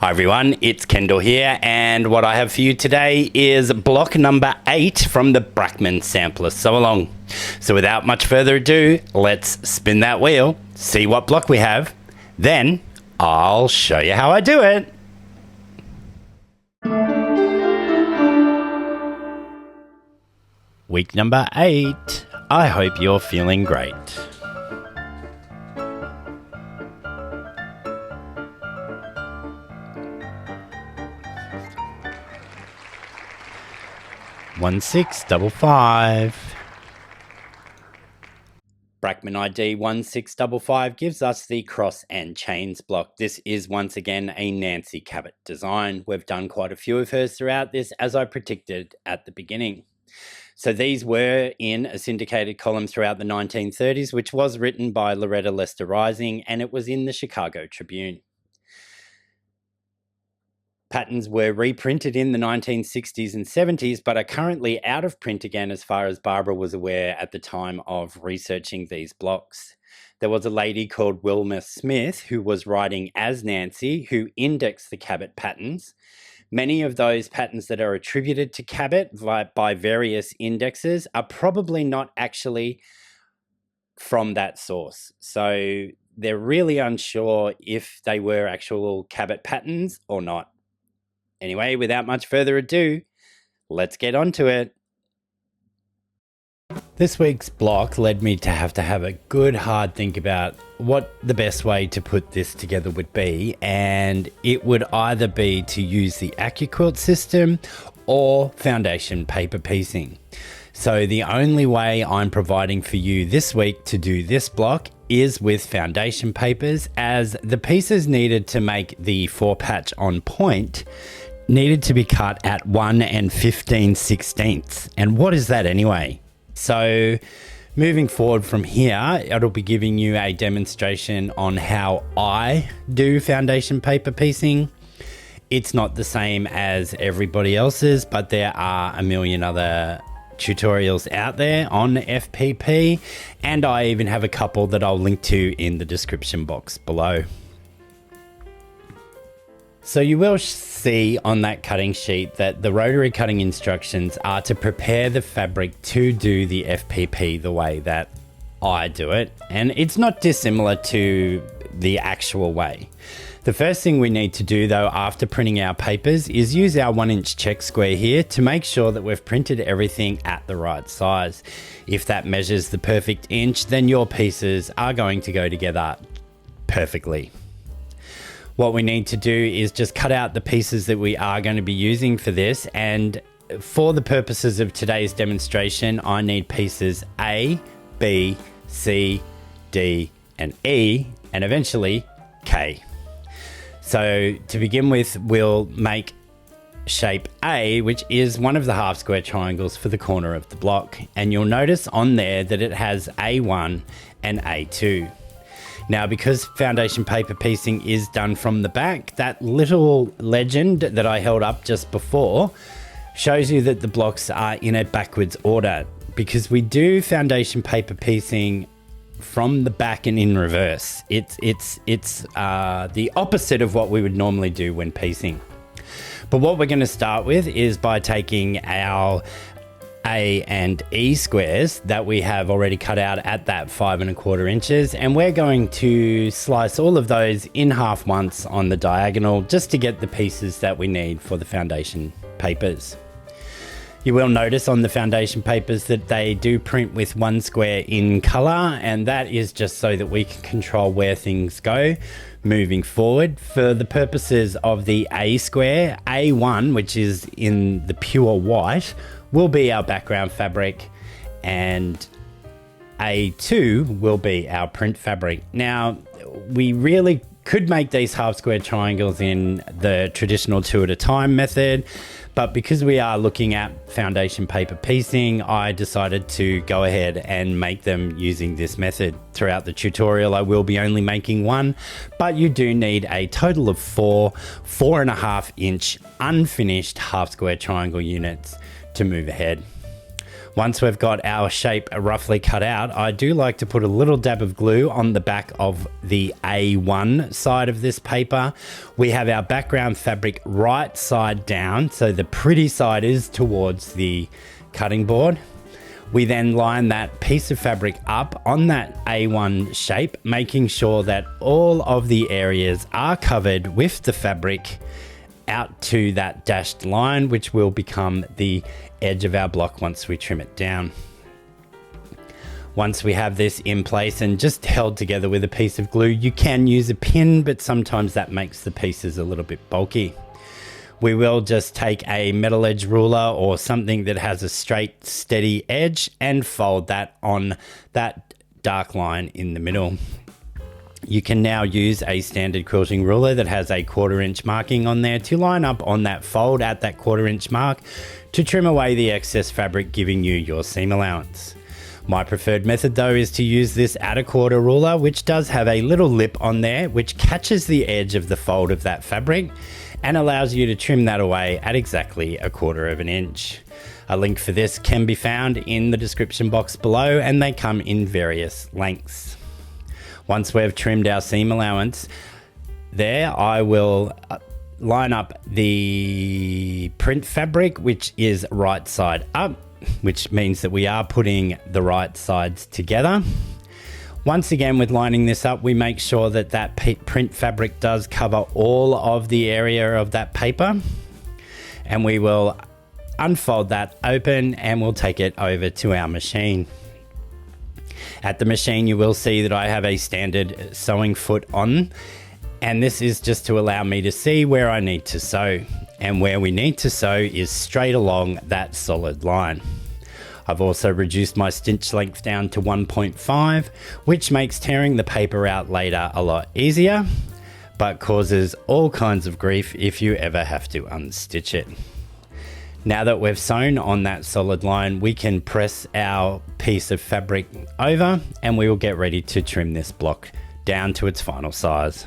Hi everyone, it's Kendall here, and what I have for you today is block number 8 from the Brackman sampler sew along. So without much further ado, let's spin that wheel, see what block we have, then I'll show you how I do it. Week number 8. I hope you're feeling great. One 655. Brackman ID 1655 gives us the cross and chains block. This is once again a Nancy Cabot design. We've done quite a few of hers throughout this, as I predicted at the beginning. So these were in a syndicated column throughout the 1930s, which was written by Loretta Lester Rising, and it was in the Chicago Tribune. Patterns were reprinted in the 1960s and 70s, but are currently out of print again as far as Barbara was aware at the time of researching these blocks. There was a lady called Wilma Smith who was writing as Nancy, who indexed the Cabot patterns. Many of those patterns that are attributed to Cabot by various indexes are probably not actually from that source. So they're really unsure if they were actual Cabot patterns or not. Anyway, without much further ado, let's get on to it. This week's block led me to have a good hard think about what the best way to put this together would be, and it would either be to use the AccuQuilt system or foundation paper piecing. So the only way I'm providing for you this week to do this block is with foundation papers, as the pieces needed to make the 4-patch on point needed to be cut at 1 15/16. And what is that anyway? So moving forward from here, it'll be giving you a demonstration on how I do foundation paper piecing. It's not the same as everybody else's, but there are a million other tutorials out there on FPP, and I even have a couple that I'll link to in the description box below. So you will see on that cutting sheet that the rotary cutting instructions are to prepare the fabric to do the FPP the way that I do it, and it's not dissimilar to the actual way. The first thing we need to do though after printing our papers is use our 1-inch check square here to make sure that we've printed everything at the right size. If that measures the perfect inch, then your pieces are going to go together perfectly. What we need to do is just cut out the pieces that we are going to be using for this, and for the purposes of today's demonstration, I need pieces A, B, C, D, and E, and eventually K. So to begin with, we'll make shape A, which is one of the half square triangles for the corner of the block, and you'll notice on there that it has A1 and A2. Now, because foundation paper piecing is done from the back, that little legend that I held up just before shows you that the blocks are in a backwards order, because we do foundation paper piecing from the back and in reverse. It's the opposite of what we would normally do when piecing. But what we're going to start with is by taking our A and E squares that we have already cut out at that 5 1/4 inches, and we're going to slice all of those in half once on the diagonal just to get the pieces that we need for the foundation papers. You will notice on the foundation papers that they do print with 1 square in color, and that is just so that we can control where things go moving forward. For the purposes of the A square, A1, which is in the pure white, will be our background fabric, and A2 will be our print fabric. Now, we really could make these half square triangles in the traditional 2 at a time method, but because we are looking at foundation paper piecing, I decided to go ahead and make them using this method. Throughout the tutorial, I will be only making one, but you do need a total of 4 4.5 inch unfinished half square triangle units to move ahead. Once we've got our shape roughly cut out, I do like to put a little dab of glue on the back of the A1 side of this paper. We have our background fabric right side down, so the pretty side is towards the cutting board. We then line that piece of fabric up on that A1 shape, making sure that all of the areas are covered with the fabric out to that dashed line, which will become the edge of our block once we trim it down. Once we have this in place and just held together with a piece of glue, you can use a pin, but sometimes that makes the pieces a little bit bulky. We will just take a metal edge ruler or something that has a straight, steady edge and fold that on that dark line in the middle. You can now use a standard quilting ruler that has a 1/4 inch marking on there to line up on that fold at that 1/4 inch mark to trim away the excess fabric, giving you your seam allowance. My preferred method though is to use this at a 1/4 ruler, which does have a little lip on there which catches the edge of the fold of that fabric and allows you to trim that away at exactly a 1/4 inch. A link for this can be found in the description box below, and they come in various lengths. Once we've trimmed our seam allowance there, I will line up the print fabric, which is right side up, which means that we are putting the right sides together. Once again, with lining this up, we make sure that that print fabric does cover all of the area of that paper, and we will unfold that open and we'll take it over to our machine. At the machine, you will see that I have a standard sewing foot on, and this is just to allow me to see where I need to sew, and where we need to sew is straight along that solid line. I've also reduced my stitch length down to 1.5, which makes tearing the paper out later a lot easier, but causes all kinds of grief if you ever have to unstitch it. Now that we've sewn on that solid line, we can press our piece of fabric over and we will get ready to trim this block down to its final size.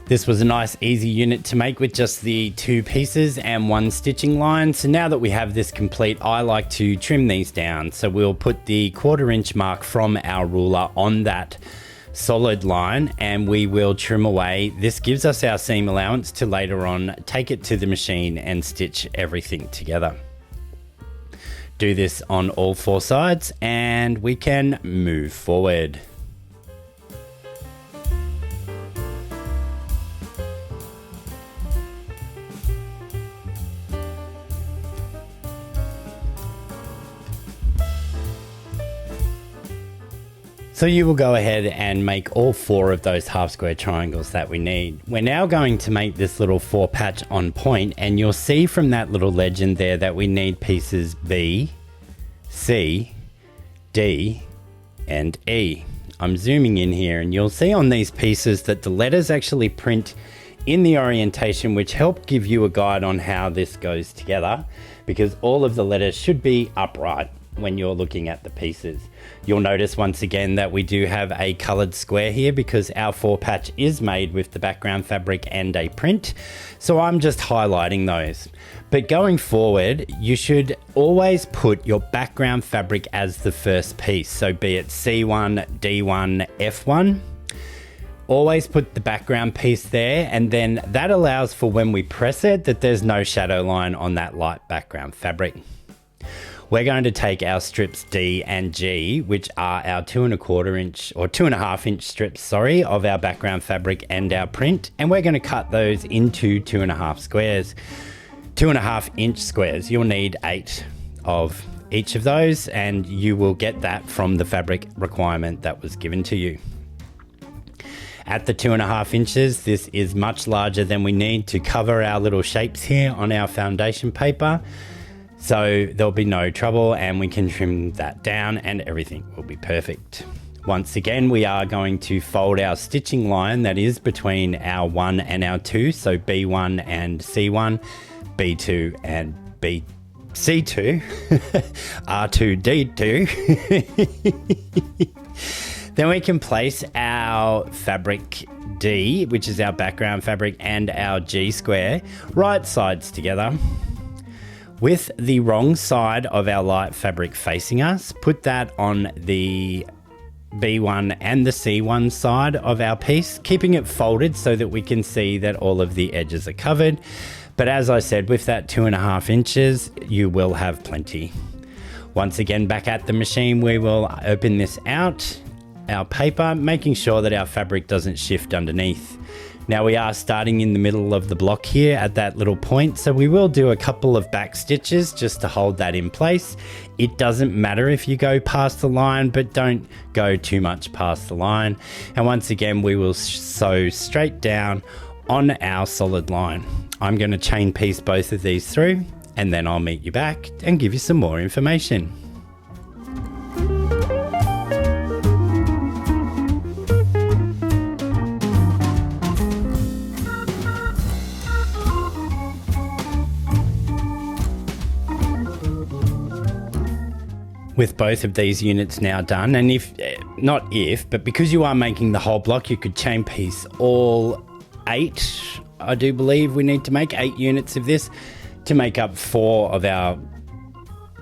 This was a nice easy unit to make with just the 2 pieces and 1 stitching line. So now that we have this complete, I like to trim these down. So we'll put the 1/4 inch mark from our ruler on that solid line and we will trim away. This gives us our seam allowance to later on take it to the machine and stitch everything together. Do this on all 4 sides and we can move forward. So you will go ahead and make all 4 of those half square triangles that we need. We're now going to make this little 4 patch on point, and you'll see from that little legend there that we need pieces B, C, D, and E. I'm zooming in here and you'll see on these pieces that the letters actually print in the orientation, which help give you a guide on how this goes together, because all of the letters should be upright when you're looking at the pieces. You'll notice once again that we do have a colored square here because our 4 patch is made with the background fabric and a print. So I'm just highlighting those. But going forward, you should always put your background fabric as the first piece. So be it C1, D1, F1. Always put the background piece there, and then that allows for when we press it that there's no shadow line on that light background fabric. We're going to take our strips D and G, which are our 2¼ inch or 2½ inch strips, sorry, of our background fabric and our print, and we're going to cut those into 2½ squares. 2½ inch squares. You'll need 8 of each of those, and you will get that from the fabric requirement that was given to you. At the 2½ inches, this is much larger than we need to cover our little shapes here on our foundation paper. So there'll be no trouble and we can trim that down and everything will be perfect. Once again, we are going to fold our stitching line that is between our 1 and our 2, so B1 and C1, B2 and C2, R2D2. Then we can place our fabric D, which is our background fabric, and our G square right sides together with the wrong side of our light fabric facing us. Put that on the B1 and the C1 side of our piece, keeping it folded so that we can see that all of the edges are covered. But as I said, with that 2.5 inches, you will have plenty. Once again, back at the machine, we will open this out, our paper, making sure that our fabric doesn't shift underneath. Now we are starting in the middle of the block here at that little point, so we will do a couple of back stitches just to hold that in place. It doesn't matter if you go past the line, but don't go too much past the line. And once again, we will sew straight down on our solid line. I'm going to chain piece both of these through, and then I'll meet you back and give you some more information. With both of these units now done, and but because you are making the whole block, you could chain piece all 8. I do believe we need to make 8 units of this to make up 4 of our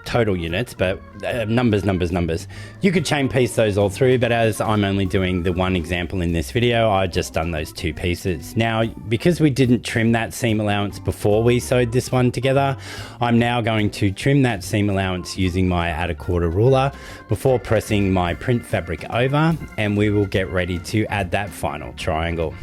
total units, but numbers. You could chain piece those all through, but as I'm only doing the one example in this video, I just done those 2 pieces. Now, because we didn't trim that seam allowance before we sewed this one together, I'm now going to trim that seam allowance using my 1/4 ruler before pressing my print fabric over, and we will get ready to add that final triangle.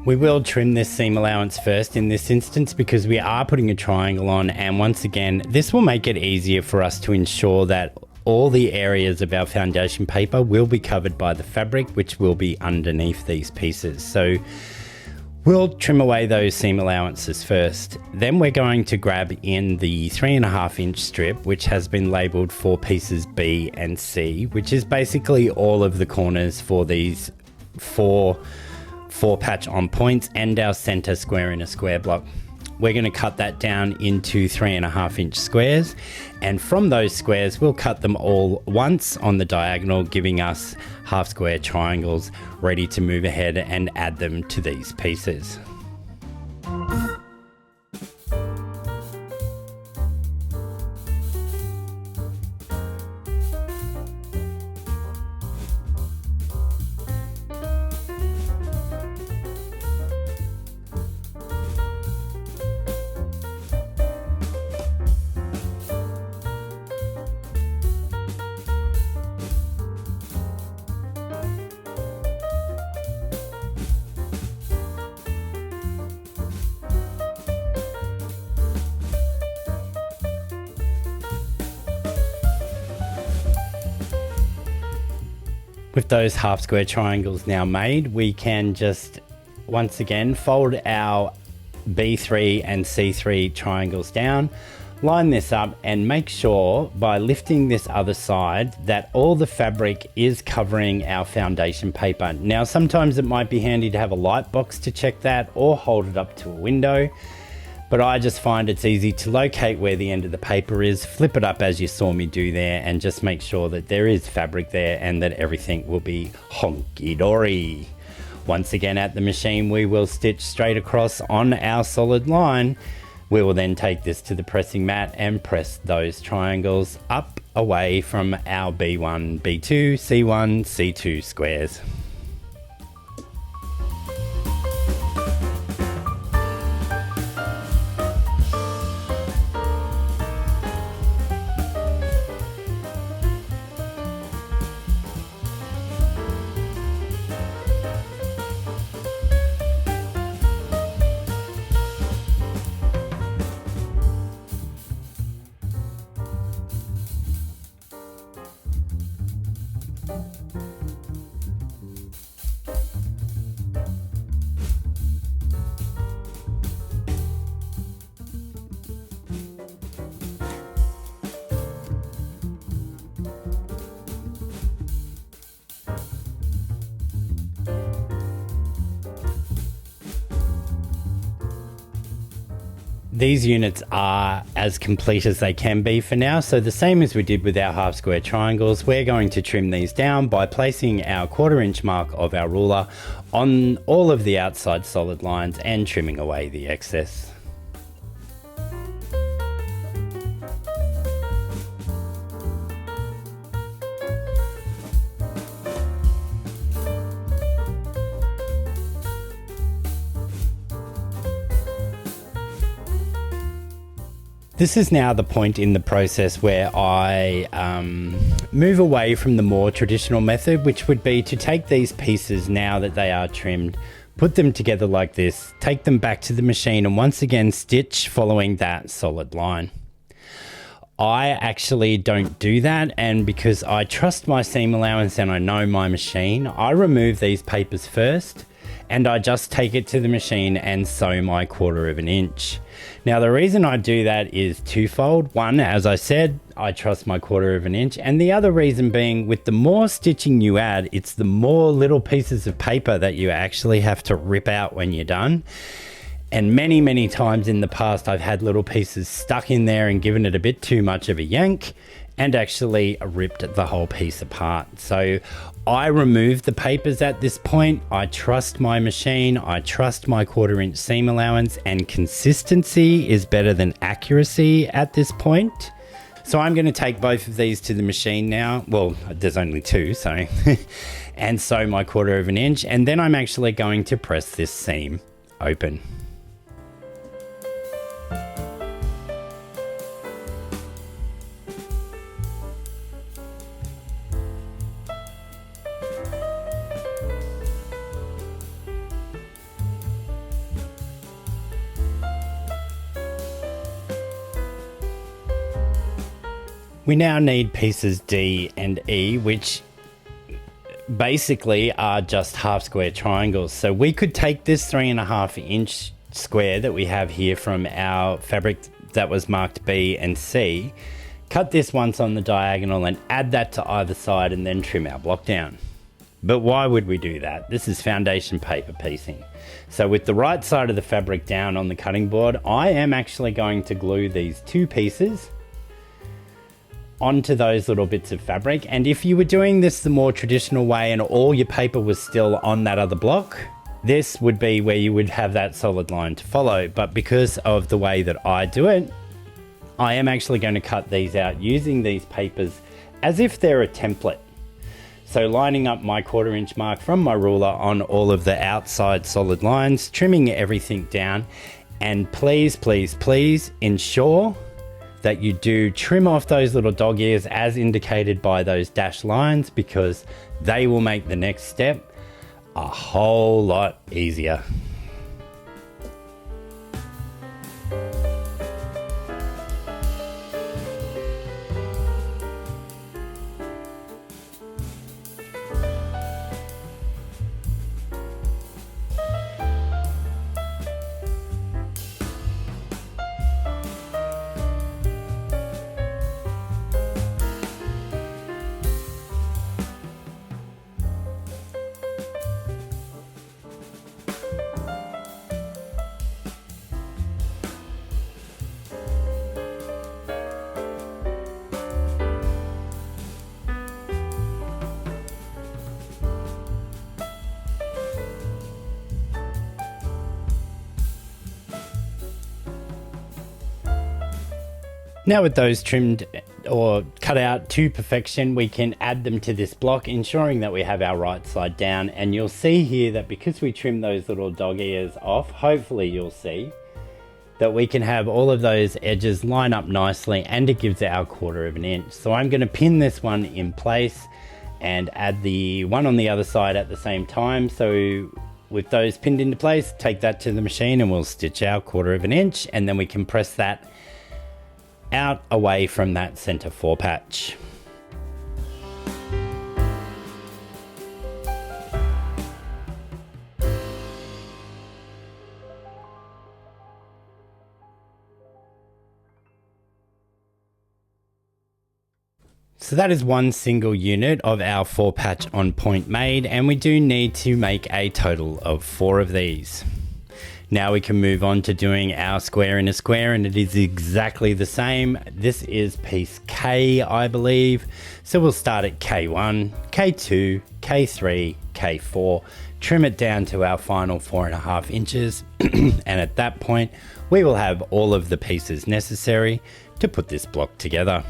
We will trim this seam allowance first in this instance because we are putting a triangle on, and once again, this will make it easier for us to ensure that all the areas of our foundation paper will be covered by the fabric, which will be underneath these pieces. So we'll trim away those seam allowances first. Then we're going to grab in the 3.5 inch strip, which has been labeled for pieces B and C, which is basically all of the corners for these four patch on points and our center square in a square block. We're going to cut that down into 3.5 inch squares, and from those squares we'll cut them all once on the diagonal, giving us half square triangles ready to move ahead and add them to these pieces. With those half square triangles now made, we can just once again fold our B3 and C3 triangles down, line this up, and make sure by lifting this other side that all the fabric is covering our foundation paper. Now, sometimes it might be handy to have a light box to check that or hold it up to a window, but I just find it's easy to locate where the end of the paper is, flip it up as you saw me do there, and just make sure that there is fabric there and that everything will be honky-dory. Once again at the machine, we will stitch straight across on our solid line. We will then take this to the pressing mat and press those triangles up away from our B1, B2, C1, C2 squares. These units are as complete as they can be for now, so the same as we did with our half square triangles, we're going to trim these down by placing our 1/4 inch mark of our ruler on all of the outside solid lines and trimming away the excess. This is now the point in the process where I move away from the more traditional method, which would be to take these pieces now that they are trimmed, put them together like this, take them back to the machine and once again stitch following that solid line. I actually don't do that, and because I trust my seam allowance and I know my machine, I remove these papers first and I just take it to the machine and sew my 1/4 inch. Now the reason I do that is twofold. One, as I said, I trust my 1/4 inch, and the other reason being, with the more stitching you add, it's the more little pieces of paper that you actually have to rip out when you're done. And many times in the past I've had little pieces stuck in there and given it a bit too much of a yank and actually ripped the whole piece apart. So I remove the papers at this point. I trust my machine, I trust my 1/4 inch seam allowance, and consistency is better than accuracy at this point. So I'm going to take both of these to the machine now. Well, there's only two, so and sew my 1/4 inch, and then I'm actually going to press this seam open. We now need pieces D and E, which basically are just half square triangles. So we could take this 3.5 inch square that we have here from our fabric that was marked B and C, cut this once on the diagonal and add that to either side and then trim our block down. But why would we do that? This is foundation paper piecing. So with the right side of the fabric down on the cutting board, I am actually going to glue these two pieces onto those little bits of fabric. And if you were doing this the more traditional way and all your paper was still on that other block, this would be where you would have that solid line to follow. But because of the way that I do it, I am actually going to cut these out using these papers as if they're a template. So lining up my 1/4 inch mark from my ruler on all of the outside solid lines, trimming everything down, and please ensure that you do trim off those little dog ears as indicated by those dashed lines, because they will make the next step a whole lot easier. Now with those trimmed or cut out to perfection, we can add them to this block, ensuring that we have our right side down. And you'll see here that because we trimmed those little dog ears off, hopefully you'll see that we can have all of those edges line up nicely, and it gives our 1/4 inch. So I'm going to pin this one in place and add the one on the other side at the same time. So with those pinned into place, take that to the machine and we'll stitch our 1/4 inch, and then we can press that out away from that center fore patch. So that is one single unit of our fore patch on point made, and we do need to make a total of 4 of these. Now we can move on to doing our square in a square, and it is exactly the same. This is piece K, I believe. So we'll start at K1, K2, K3, K4, trim it down to our final 4.5 inches. And at that point, we will have all of the pieces necessary to put this block together.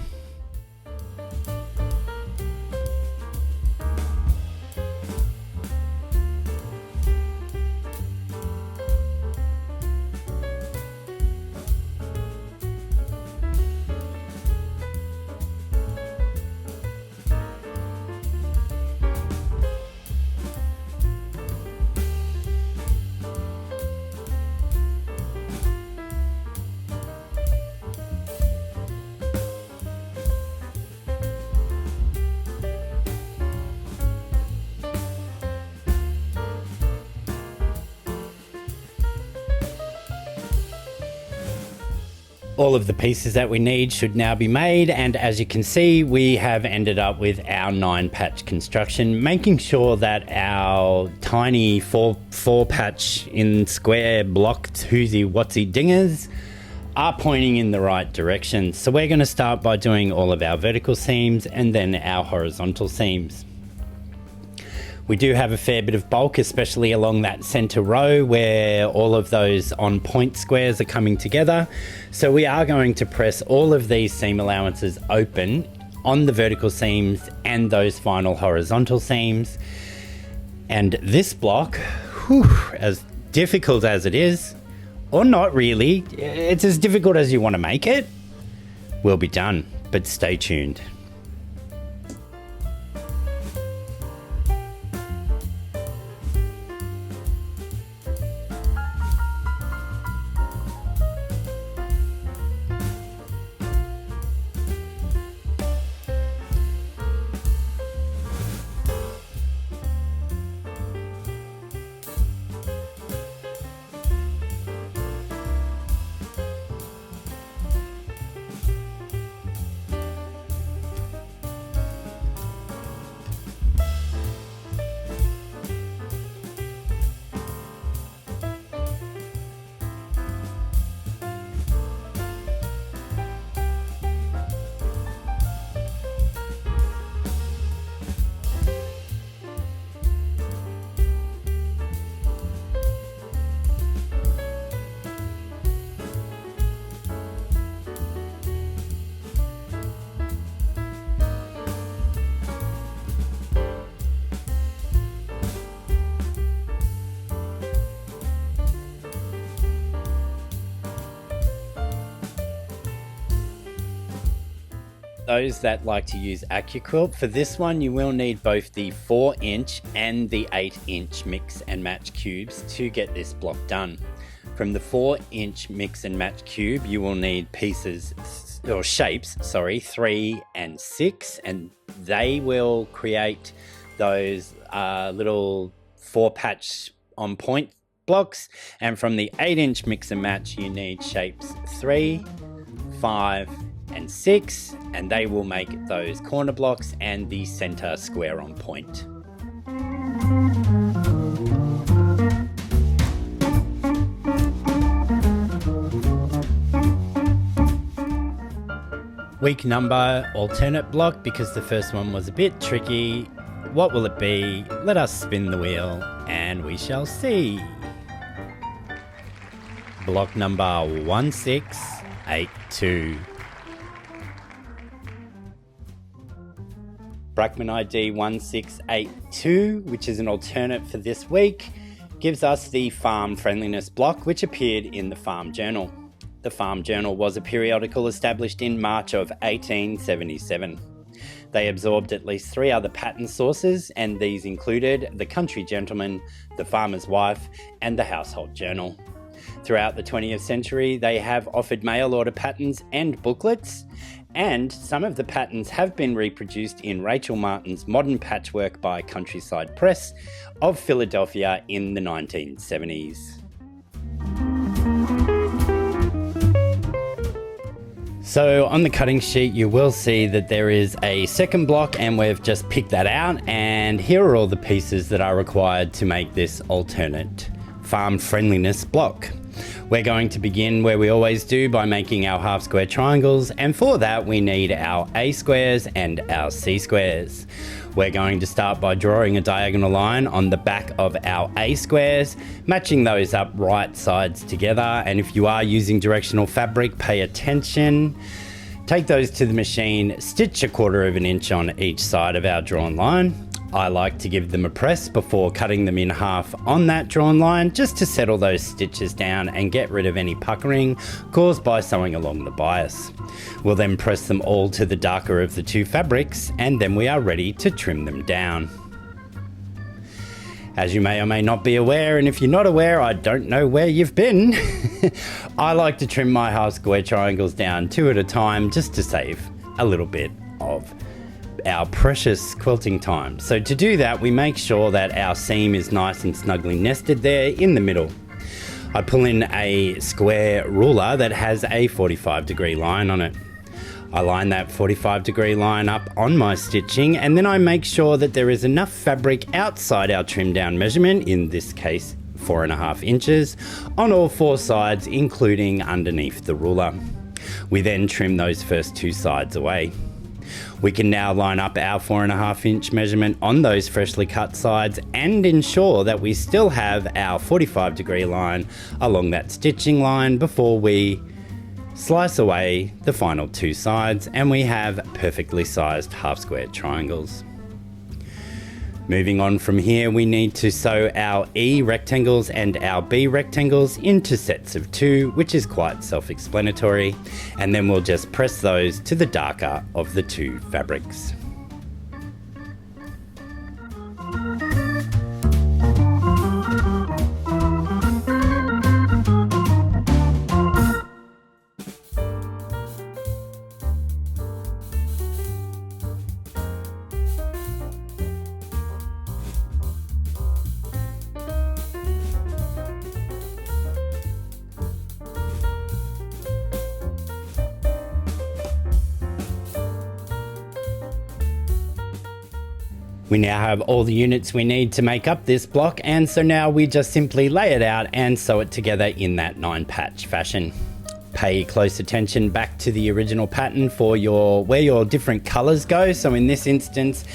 All of the pieces that we need should now be made, and as you can see, we have ended up with our 9-patch construction, making sure that our tiny four patch in square block twosie whatsy dingers are pointing in the right direction. So we're going to start by doing all of our vertical seams and then our horizontal seams. We do have a fair bit of bulk, especially along that center row where all of those on point squares are coming together. So we are going to press all of these seam allowances open on the vertical seams and those final horizontal seams. And this block, as difficult as it is, or not really, it's as difficult as you want to make it, will be done, but stay tuned. Those that like to use AccuQuilt, for this one you will need both the 4-inch and the 8-inch mix and match cubes to get this block done. From the 4-inch mix and match cube you will need pieces or shapes 3 and 6, and they will create those little 4-patch on point blocks. And from the 8-inch mix and match you need shapes 3, 5 and 6, and they will make those corner blocks and the center square on point. Week number alternate block, because the first one was a bit tricky. What will it be? Let us spin the wheel and we shall see. Block number 1682. Brackman ID 1682, which is an alternate for this week, gives us the Farm Friendliness block, which appeared in the Farm Journal. The Farm Journal was a periodical established in March of 1877. They absorbed at least 3 other pattern sources, and these included the Country Gentleman, the Farmer's Wife, and the Household Journal. Throughout the 20th century, they have offered mail order patterns and booklets, and some of the patterns have been reproduced in Rachel Martin's Modern Patchwork by Countryside Press of Philadelphia in the 1970s. So on the cutting sheet you will see that there is a second block, and we've just picked that out, and here are all the pieces that are required to make this alternate farm friendliness block. We're going to begin where we always do by making our half square triangles, and for that we need our A squares and our C squares. We're going to start by drawing a diagonal line on the back of our A squares, matching those up right sides together, and if you are using directional fabric, pay attention. Take those to the machine, stitch 1/4 of an inch on each side of our drawn line. I like to give them a press before cutting them in half on that drawn line, just to settle those stitches down and get rid of any puckering caused by sewing along the bias. We'll then press them all to the darker of the two fabrics, and then we are ready to trim them down. As you may or may not be aware, and if you're not aware, I don't know where you've been, I like to trim my half square triangles down 2 at a time, just to save a little bit of our precious quilting time. So to do that, we make sure that our seam is nice and snugly nested there in the middle. I pull in a square ruler that has a 45-degree line on it. I line that 45-degree line up on my stitching, and then I make sure that there is enough fabric outside our trim down measurement, in this case 4.5 inches, on all 4 sides, including underneath the ruler. We then trim those first 2 sides away. We can now line up our 4.5 inch measurement on those freshly cut sides and ensure that we still have our 45-degree line along that stitching line before we slice away the final 2 sides, and we have perfectly sized half square triangles. Moving on from here, we need to sew our E rectangles and our B rectangles into sets of 2, which is quite self-explanatory, and then we'll just press those to the darker of the 2 fabrics. We now have all the units we need to make up this block, and so now we just simply lay it out and sew it together in that 9-patch fashion. Pay close attention back to the original pattern for where your different colors go. So in this instance,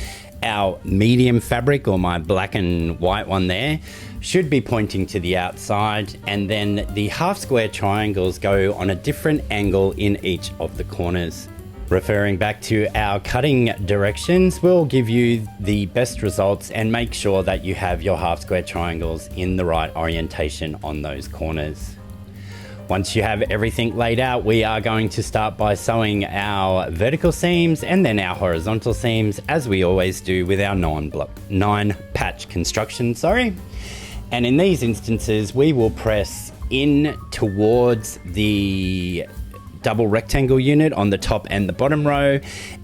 our medium fabric, or my black and white one there, should be pointing to the outside, and then the half square triangles go on a different angle in each of the corners. Referring back to our cutting directions will give you the best results, and make sure that you have your half square triangles in the right orientation on those corners. Once you have everything laid out, we are going to start by sewing our vertical seams and then our horizontal seams, as we always do with our 9-patch construction. And in these instances, we will press in towards the double rectangle unit on the top and the bottom row,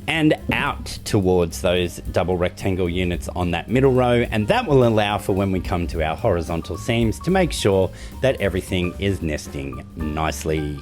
and out towards those double rectangle units on that middle row, and that will allow for when we come to our horizontal seams to make sure that everything is nesting nicely.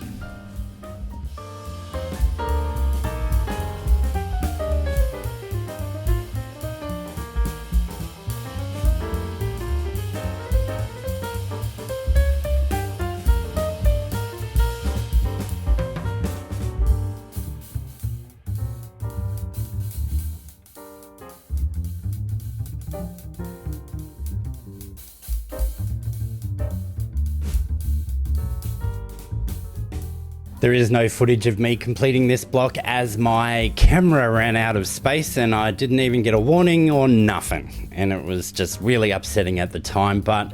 There is no footage of me completing this block as my camera ran out of space, and I didn't even get a warning or nothing, and it was just really upsetting at the time, but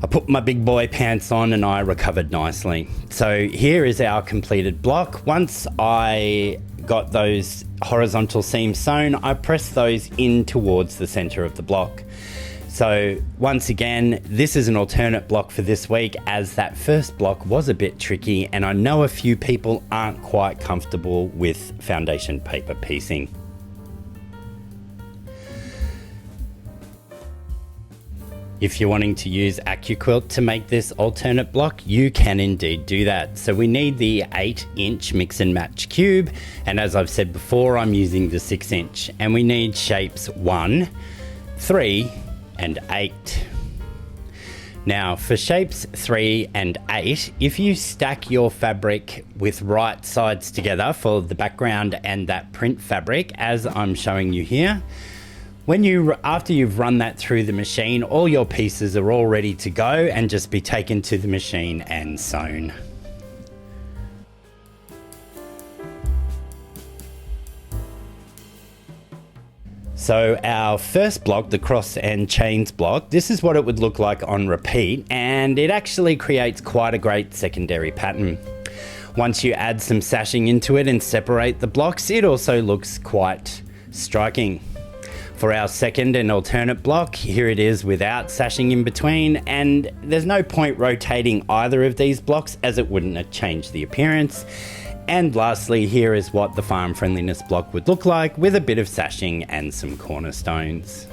I put my big boy pants on and I recovered nicely. So here is our completed block. Once I got those horizontal seams sewn, I pressed those in towards the center of the block. So once again, this is an alternate block for this week, as that first block was a bit tricky, and I know a few people aren't quite comfortable with foundation paper piecing. If you're wanting to use AccuQuilt to make this alternate block, you can indeed do that. So we need the 8-inch mix and match cube, and as I've said before, I'm using the 6-inch, and we need shapes 1, 3, and 8. Now for shapes 3 and 8, if you stack your fabric with right sides together for the background and that print fabric, as I'm showing you here, after you've run that through the machine, all your pieces are all ready to go and just be taken to the machine and sewn. So our first block, the cross and chains block, this is what it would look like on repeat, and it actually creates quite a great secondary pattern. Once you add some sashing into it and separate the blocks, it also looks quite striking. For our second and alternate block, here it is without sashing in between, and there's no point rotating either of these blocks as it wouldn't change the appearance. And lastly, here is what the farm friendliness block would look like with a bit of sashing and some cornerstones.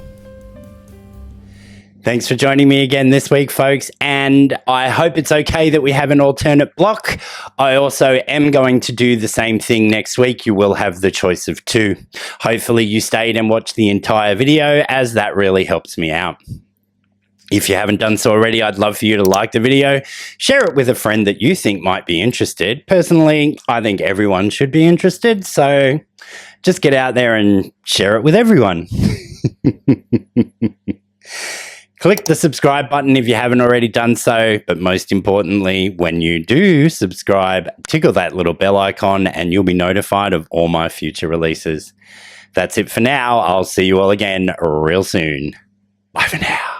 Thanks for joining me again this week, folks, and I hope it's okay that we have an alternate block. I also am going to do the same thing next week. You will have the choice of 2. Hopefully you stayed and watched the entire video, as that really helps me out. If you haven't done so already, I'd love for you to like the video, share it with a friend that you think might be interested. Personally, I think everyone should be interested, so just get out there and share it with everyone. Click the subscribe button if you haven't already done so, but most importantly, when you do subscribe, tickle that little bell icon and you'll be notified of all my future releases. That's it for now. I'll see you all again real soon. Bye for now.